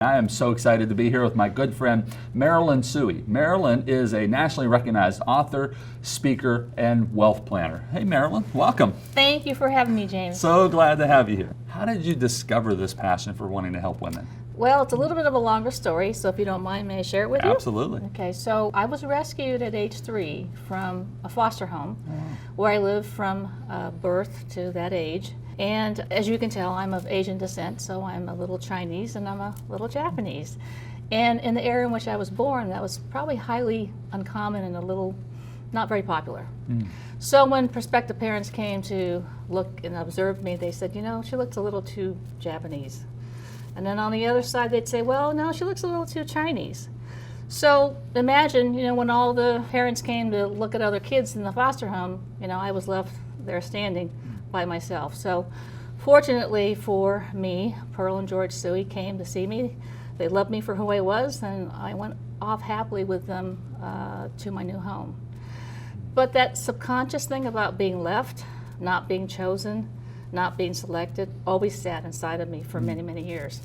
I am so excited to be here with my good friend Marilyn Suey. Marilyn is a nationally recognized author, speaker, and wealth planner. Hey Marilyn, welcome. Thank you for having me, James. So glad to have you here. How did you discover this passion for wanting to help women? Well, it's a little bit of a longer story, so if you don't mind, may I share it with you? Absolutely. Okay, so I was rescued at age 3 from a foster home where I lived from birth to that age. And as you can tell, I'm of Asian descent, so I'm a little Chinese and I'm a little Japanese. And in the area in which I was born, that was probably highly uncommon and a little not very popular. So when prospective parents came to look and observe me, they said, you know, she looks a little too Japanese. And then on the other side, they'd say, well, no, she looks a little too Chinese. So imagine, you know, when all the parents came to look at other kids in the foster home, you know, I was left there standing by myself. So fortunately for me, Pearl and George Suey came to see me. They loved me for who I was, and I went off happily with them to my new home. But that subconscious thing about being left, not being chosen, not being selected, always sat inside of me for many, many years.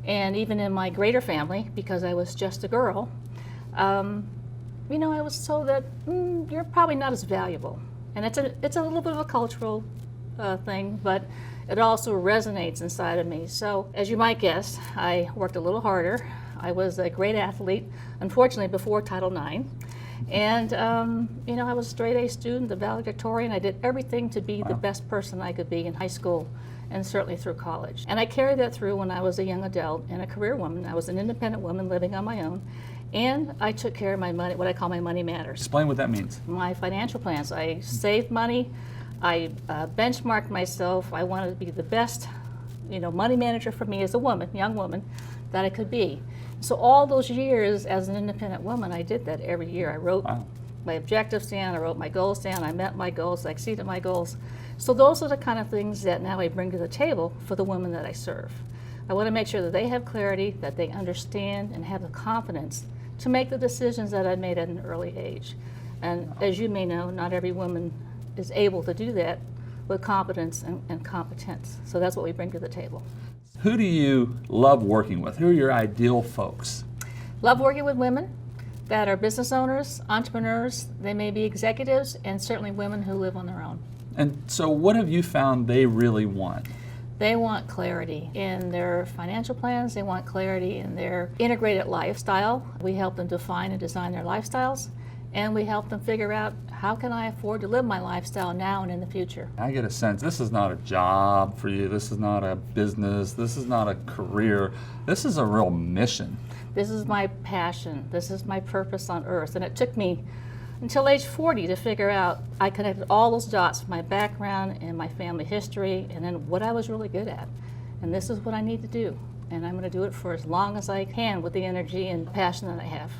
And even in my greater family, because I was just a girl, you know, I was told that you're probably not as valuable. And it's a little bit of a cultural thing, but it also resonates inside of me. So as you might guess, I worked a little harder. I was a great athlete, unfortunately before Title IX. And you know, I was a straight A student, the valedictorian. I did everything to be the best person I could be in high school and certainly through college. And I carried that through when I was a young adult and a career woman. I was an independent woman living on my own. And I took care of my money, what I call my money matters. Explain what that means. My financial plans. I saved money. I benchmarked myself. I wanted to be the best, you know, money manager for me as a woman, young woman, that I could be. So all those years as an independent woman, I did that every year. I wrote my objectives down, I wrote my goals down, I met my goals, I exceeded my goals. So those are the kind of things that now I bring to the table for the women that I serve. I want to make sure that they have clarity, that they understand and have the confidence to make the decisions that I made at an early age. And as you may know, not every woman is able to do that with competence and competence. So that's what we bring to the table. Who do you love working with? Who are your ideal folks? Love working with women that are business owners, entrepreneurs. They may be executives, and certainly women who live on their own. And so what have you found they really want? They want clarity in their financial plans. They want clarity in their integrated lifestyle. We help them define and design their lifestyles, and we help them figure out, how can I afford to live my lifestyle now and in the future? I get a sense this is not a job for you. This is not a business. This is not a career. This is a real mission. This is my passion. This is my purpose on earth. And it took me until age 40 to figure out, I connected all those dots, my background and my family history, and then what I was really good at. And this is what I need to do. And I'm going to do it for as long as I can with the energy and passion that I have.